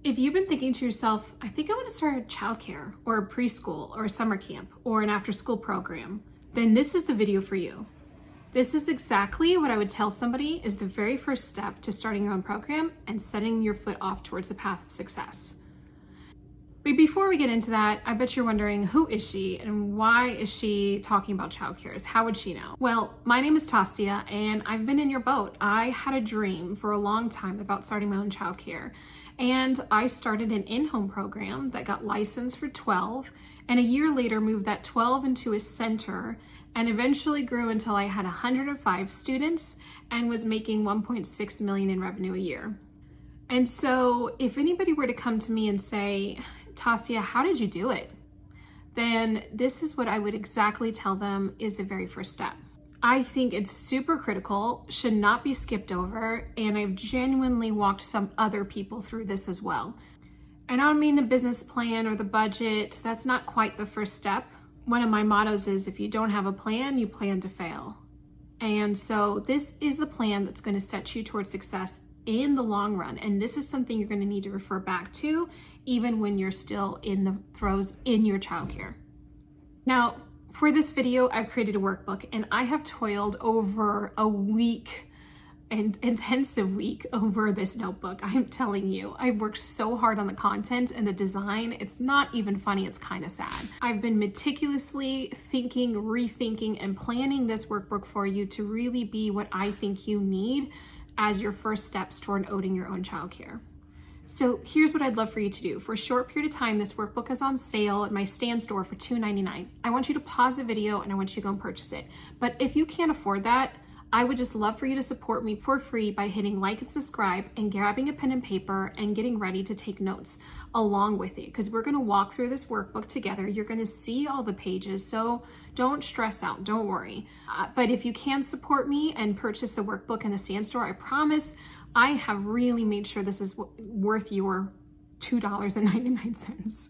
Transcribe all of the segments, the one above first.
If you've been thinking to yourself, I think I want to start a childcare or a preschool or a summer camp or an after-school program, then this is the video for you. This is exactly what I would tell somebody is the very first step to starting your own program and setting your foot off towards the path of success. But before we get into that, I bet you're wondering, who is she and why is she talking about childcares? How would she know? Well, my name is Tasia and I've been in your boat. I had a dream for a long time about starting my own childcare. And I started an in-home program that got licensed for 12, and a year later moved that 12 into a center and eventually grew until I had 105 students and was making 1.6 million in revenue a year. And so if anybody were to come to me and say, Tasia, how did you do it? Then this is what I would exactly tell them is the very first step. I think it's super critical, should not be skipped over, and I've genuinely walked some other people through this as well. And I don't mean the business plan or the budget, that's not quite the first step. One of my mottos is, if you don't have a plan, you plan to fail. And so this is the plan that's going to set you towards success in the long run. And this is something you're going to need to refer back to even when you're still in the throes in your childcare. Now, for this video, I've created a workbook and I have toiled over a week, an intensive week over this notebook. I'm telling you, I've worked so hard on the content and the design. It's not even funny, it's kind of sad. I've been meticulously thinking, rethinking, and planning this workbook for you to really be what I think you need as your first steps toward owning your own childcare. So here's what I'd love for you to do. For a short period of time, this workbook is on sale at my Stand store for $2.99. I want you to pause the video and I want you to go and purchase it. But if you can't afford that, I would just love for you to support me for free by hitting like and subscribe and grabbing a pen and paper and getting ready to take notes along with it, because we're going to walk through this workbook together. You're going to see all the pages, so don't stress out, don't worry. But if you can support me and purchase the workbook in the Stand store, I promise I have really made sure this is worth your $2.99.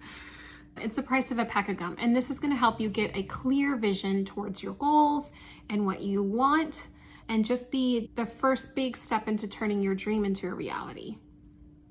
It's the price of a pack of gum. And this is going to help you get a clear vision towards your goals and what you want, and just be the first big step into turning your dream into a reality.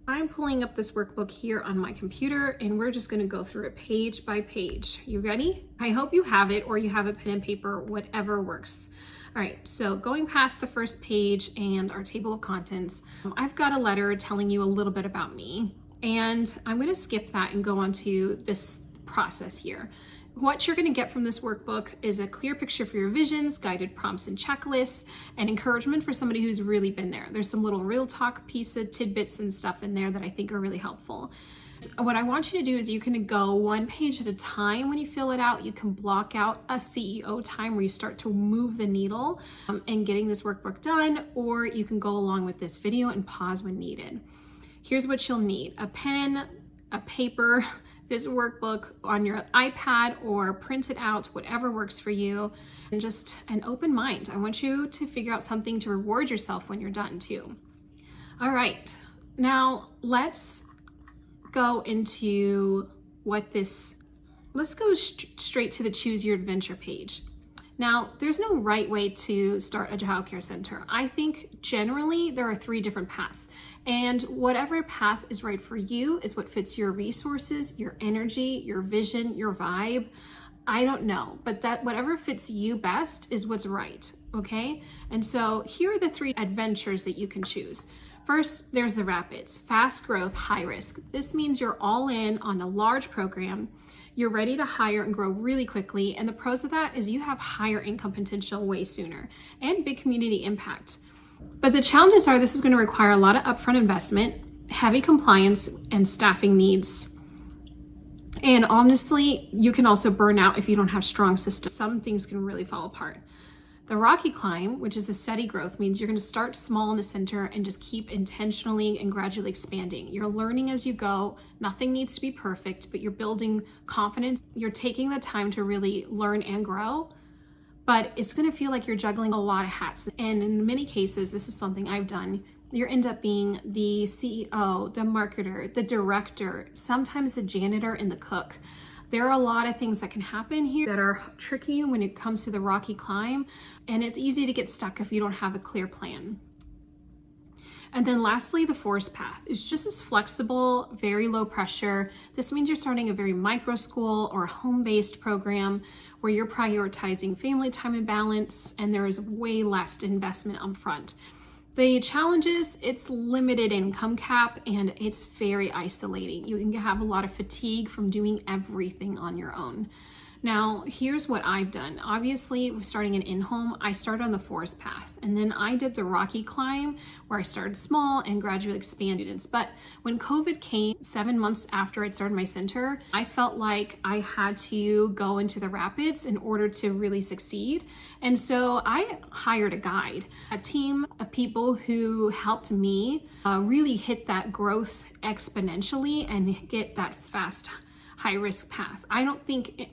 I'm pulling up this workbook here on my computer and we're just going to go through it page by page. You ready? I hope you have it, or you have a pen and paper, whatever works. All right, so going past the first page and our table of contents, I've got a letter telling you a little bit about me, and I'm going to skip that and go on to this process here. What you're going to get from this workbook is a clear picture for your visions, guided prompts and checklists, and encouragement for somebody who's really been there. There's some little real talk pieces, tidbits and stuff in there that I think are really helpful. What I want you to do is you can go one page at a time. When you fill it out, you can block out a CEO time where you start to move the needle in getting this workbook done, or you can go along with this video and pause when needed. Here's what you'll need: a pen, a paper, this workbook on your iPad, or print it out, whatever works for you, and just an open mind. I want you to figure out something to reward yourself when you're done too. All right, now let's go into let's go straight to the Choose Your Adventure page. Now, there's no right way to start a childcare center. I think generally there are 3 different paths, and whatever path is right for you is what fits your resources, your energy, your vision, your vibe. I don't know, but that whatever fits you best is what's right, okay? And so here are the 3 adventures that you can choose. First, there's the rapids, fast growth, high risk. This means you're all in on a large program. You're ready to hire and grow really quickly. And the pros of that is you have higher income potential way sooner and big community impact. But the challenges are this is going to require a lot of upfront investment, heavy compliance, and staffing needs. And honestly, you can also burn out if you don't have strong systems. Some things can really fall apart. The rocky climb, which is the steady growth, means you're going to start small in the center and just keep intentionally and gradually expanding. You're learning as you go. Nothing needs to be perfect, but you're building confidence. You're taking the time to really learn and grow, but it's going to feel like you're juggling a lot of hats. And in many cases, this is something I've done. You end up being the CEO, the marketer, the director, sometimes the janitor and the cook. There are a lot of things that can happen here that are tricky when it comes to the rocky climb, and it's easy to get stuck if you don't have a clear plan. And then lastly, the forest path is just as flexible, very low pressure. This means you're starting a very micro school or a home-based program where you're prioritizing family time and balance, and there is way less investment up front. The challenge is it's limited income cap and it's very isolating. You can have a lot of fatigue from doing everything on your own. Now, here's what I've done. Obviously, starting an in-home, I started on the forest path, and then I did the rocky climb where I started small and gradually expanded. But when COVID came 7 months after I'd started my center, I felt like I had to go into the rapids in order to really succeed. And so I hired a guide, a team of people who helped me really hit that growth exponentially and get that fast, high-risk path. I don't think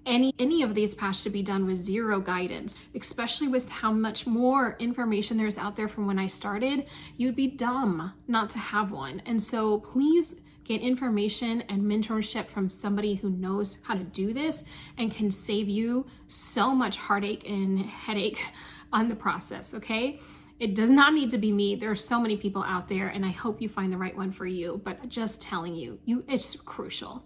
any of these paths should be done with zero guidance, especially with how much more information there's out there from when I started. You'd be dumb not to have one. And so please get information and mentorship from somebody who knows how to do this and can save you so much heartache and headache on the process, okay? It does not need to be me. There are so many people out there, and I hope you find the right one for you, but just telling you, it's crucial.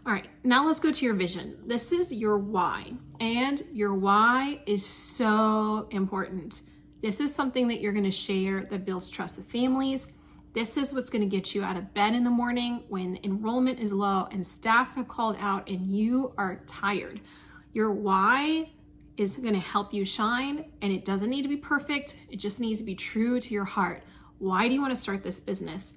All right, now let's go to your vision. This is your why, and your why is so important. This is something that you're gonna share that builds trust with families. This is what's gonna get you out of bed in the morning when enrollment is low and staff have called out and you are tired. Your why is gonna help you shine, and it doesn't need to be perfect. It just needs to be true to your heart. Why do you wanna start this business?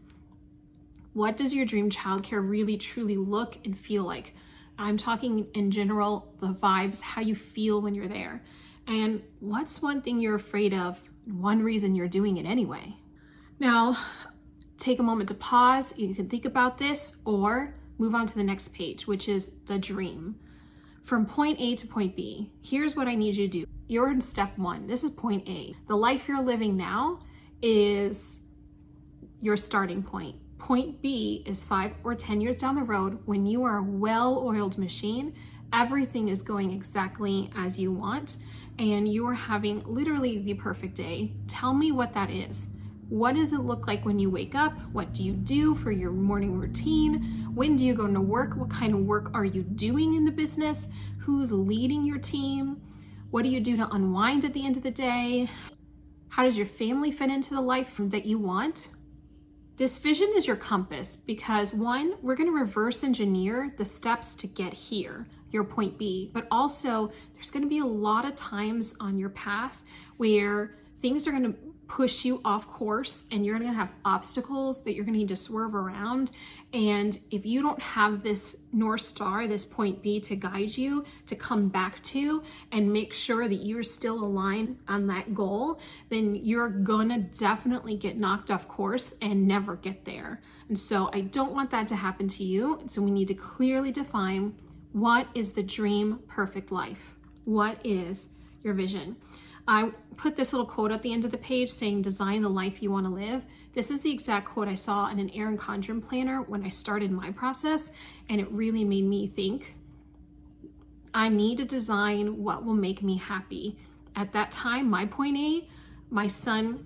What does your dream childcare really truly look and feel like? I'm talking in general, the vibes, how you feel when you're there. And what's one thing you're afraid of, one reason you're doing it anyway? Now, take a moment to pause. You can think about this or move on to the next page, which is the dream. From point A to point B, here's what I need you to do. You're in step one. This is point A. The life you're living now is your starting point. Point B is 5 or 10 years down the road when you are a well-oiled machine, everything is going exactly as you want, and you are having literally the perfect day. Tell me what that is. What does it look like when you wake up? What do you do for your morning routine? When do you go to work? What kind of work are you doing in the business? Who's leading your team? What do you do to unwind at the end of the day? How does your family fit into the life that you want? This vision is your compass because one, we're going to reverse engineer the steps to get here, your point B, but also there's going to be a lot of times on your path where things are going to push you off course and you're going to have obstacles that you're going to need to swerve around. And if you don't have this North Star, this point B to guide you to come back to and make sure that you're still aligned on that goal, then you're gonna definitely get knocked off course and never get there. And so I don't want that to happen to you. So we need to clearly define what is the dream perfect life? What is your vision? I put this little quote at the end of the page saying, design the life you want to live. This is the exact quote I saw in an Erin Condren planner when I started my process, and it really made me think, I need to design what will make me happy. At that time, my point A, my son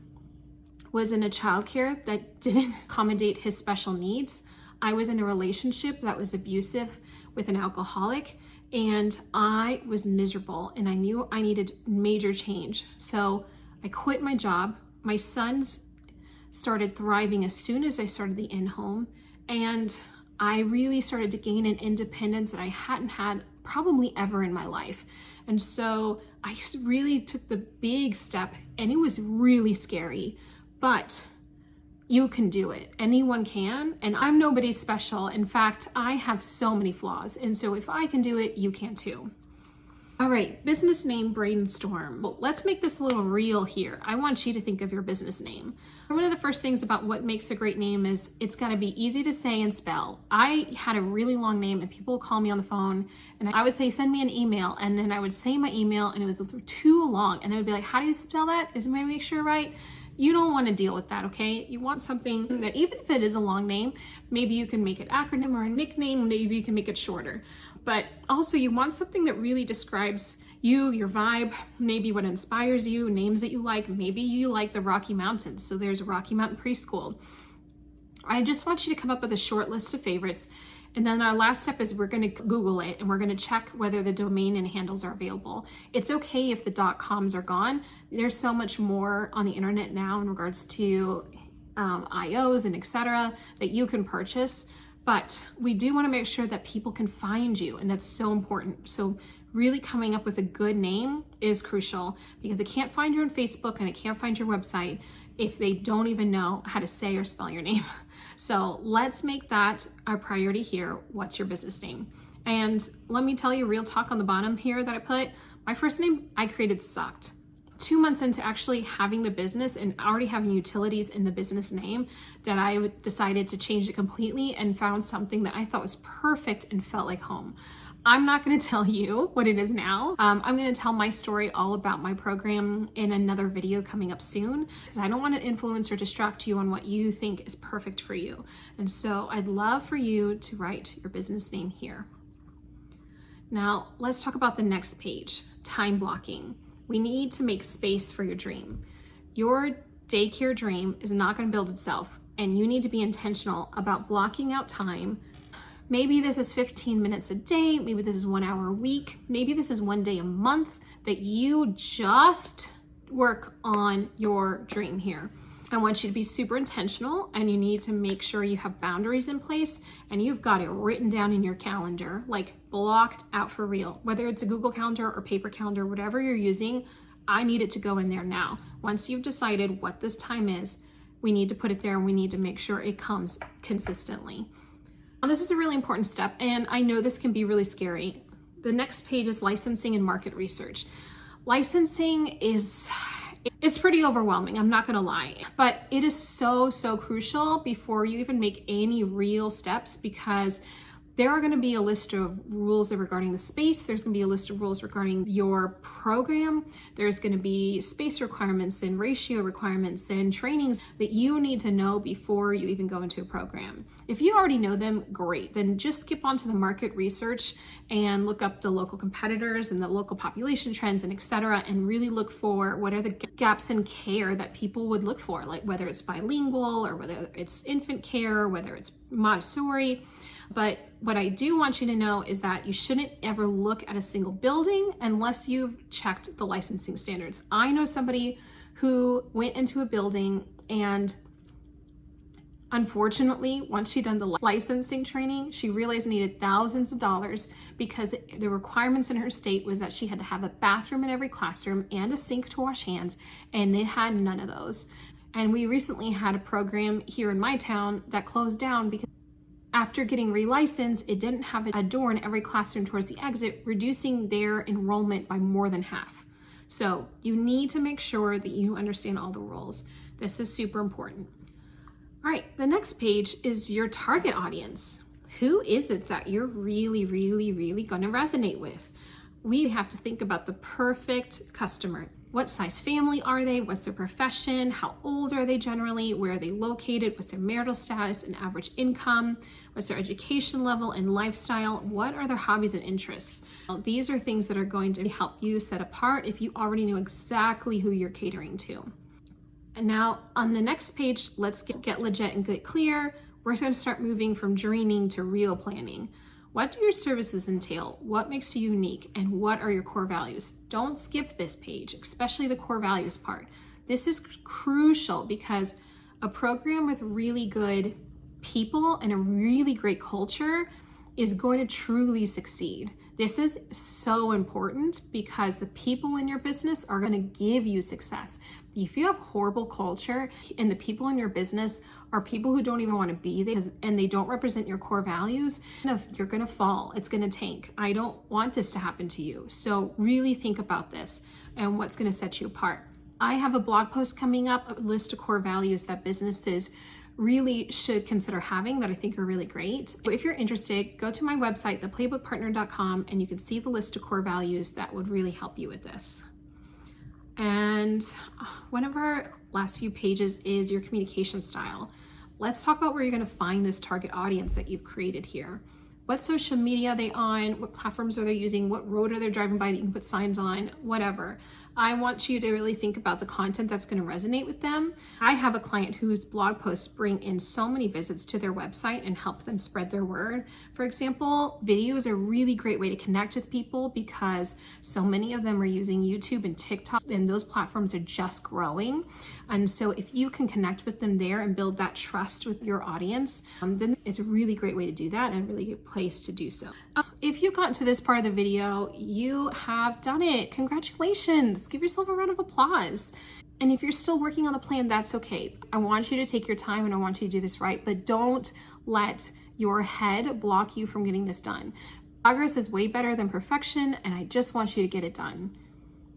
was in a childcare that didn't accommodate his special needs. I was in a relationship that was abusive with an alcoholic, and I was miserable and I knew I needed major change. So I quit my job. My sons started thriving as soon as I started the in-home, and I really started to gain an independence that I hadn't had probably ever in my life. And so I just really took the big step, and it was really scary, but you can do it. Anyone can, and I'm nobody special. In fact, I have so many flaws, and so if I can do it, you can too. All right, business name brainstorm. Well, let's make this a little real here. I want you to think of your business name. One of the first things about what makes a great name is it's gotta be easy to say and spell. I had a really long name and people would call me on the phone and I would say, send me an email. And then I would say my email and it was too long. And I would be like, how do you spell that? Is my make sure right? You don't want to deal with that, okay? You want something that even if it is a long name, maybe you can make it acronym or a nickname, maybe you can make it shorter. But also you want something that really describes you, your vibe, maybe what inspires you, names that you like. Maybe you like the Rocky Mountains, so there's a Rocky Mountain Preschool. I just want you to come up with a short list of favorites. And then our last step is we're going to Google it and we're going to check whether the domain and handles are available. It's okay if the .coms are gone. There's so much more on the internet now in regards to IOs and etc. that you can purchase. But we do want to make sure that people can find you, and that's so important. So really coming up with a good name is crucial, because they can't find you on Facebook and they can't find your website if they don't even know how to say or spell your name. So let's make that our priority here. What's your business name? And let me tell you, real talk on the bottom here that I put, my first name I created sucked. 2 months into actually having the business and already having utilities in the business name, that I decided to change it completely and found something that I thought was perfect and felt like home. I'm not going to tell you what it is now. I'm going to tell my story all about my program in another video coming up soon, because I don't want to influence or distract you on what you think is perfect for you. And so I'd love for you to write your business name here. Now let's talk about the next page, time blocking. We need to make space for your dream. Your daycare dream is not going to build itself, and you need to be intentional about blocking out time. Maybe this is 15 minutes a day, maybe this is 1 hour a week, maybe this is 1 day a month that you just work on your dream here. I want you to be super intentional, and you need to make sure you have boundaries in place and you've got it written down in your calendar, like blocked out for real. Whether it's a Google Calendar or paper calendar, whatever you're using, I need it to go in there now. Once you've decided what this time is, we need to put it there, and we need to make sure it comes consistently. Now, this is a really important step, and I know this can be really scary. The next page is licensing and market research. Licensing is pretty overwhelming, I'm not gonna lie, but it is so crucial before you even make any real steps, because there are going to be a list of rules regarding the space. There's going to be a list of rules regarding your program. There's going to be space requirements and ratio requirements and trainings that you need to know before you even go into a program. If you already know them, great. Then just skip onto the market research and look up the local competitors and the local population trends and etc. and really look for what are the gaps in care that people would look for, like whether it's bilingual or whether it's infant care, whether it's Montessori. But what I do want you to know is that you shouldn't ever look at a single building unless you've checked the licensing standards. I know somebody who went into a building, and unfortunately, once she'd done the licensing training, she realized needed thousands of dollars, because the requirements in her state was that she had to have a bathroom in every classroom and a sink to wash hands, and they had none of those. And we recently had a program here in my town that closed down because after getting relicensed, it didn't have a door in every classroom towards the exit, reducing their enrollment by more than half. So you need to make sure that you understand all the rules. This is super important. All right, the next page is your target audience. Who is it that you're really going to resonate with? We have to think about the perfect customer. What size family are they? What's their profession? How old are they generally? Where are they located? What's their marital status and average income? What's their education level and lifestyle? What are their hobbies and interests? Now, these are things that are going to help you set apart if you already know exactly who you're catering to. And now on the next page, let's get legit and get clear. We're going to start moving from dreaming to real planning. What do your services entail? What makes you unique? And what are your core values? Don't skip this page, especially the core values part. This is crucial, because a program with really good people and a really great culture is going to truly succeed. This is so important, because the people in your business are going to give you success. If you have horrible culture and the people in your business are people who don't even want to be there and they don't represent your core values, you're going to fall. It's going to tank. I don't want this to happen to you. So really think about this and what's going to set you apart. I have a blog post coming up, a list of core values that businesses really should consider having that I think are really great. So if you're interested, go to my website, theplaybookpartner.com, and you can see the list of core values that would really help you with this. And one of our last few pages is your communication style. Let's talk about where you're going to find this target audience that you've created here. what social media are they on, what platforms are they using, what road are they driving by that you can put signs on, whatever. I want you to really think about the content that's going to resonate with them. I have a client whose blog posts bring in so many visits to their website and help them spread their word. For example, video is a really great way to connect with people because so many of them are using YouTube and TikTok, and those platforms are just growing. And so if you can connect with them there and build that trust with your audience, then it's a really great way to do that and a really good place to do so. If you've gotten to this part of the video, you have done it. Congratulations. Give yourself a round of applause. And if you're still working on the plan, that's okay. I want you to take your time and I want you to do this right, but don't let your head block you from getting this done. Progress is way better than perfection, and I just want you to get it done.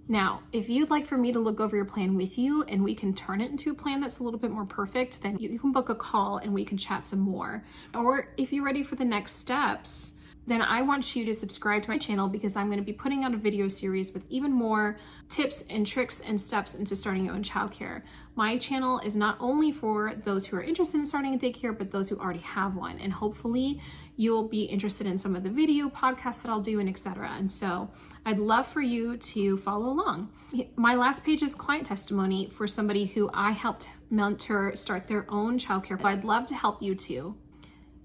Now, if you'd like for me to look over your plan with you and we can turn it into a plan that's a little bit more perfect, then you can book a call and we can chat some more. Or if you're ready for the next steps, then I want you to subscribe to my channel because I'm going to be putting out a video series with even more tips and tricks and steps into starting your own childcare. My channel is not only for those who are interested in starting a daycare, but those who already have one. And hopefully you'll be interested in some of the video podcasts that I'll do and etc. And so I'd love for you to follow along. My last page is client testimony for somebody who I helped mentor start their own childcare, but I'd love to help you too.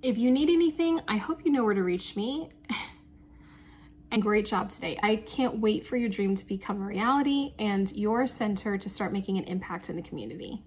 If you need anything, I hope you know where to reach me. And great job today. I can't wait for your dream to become a reality and your center to start making an impact in the community.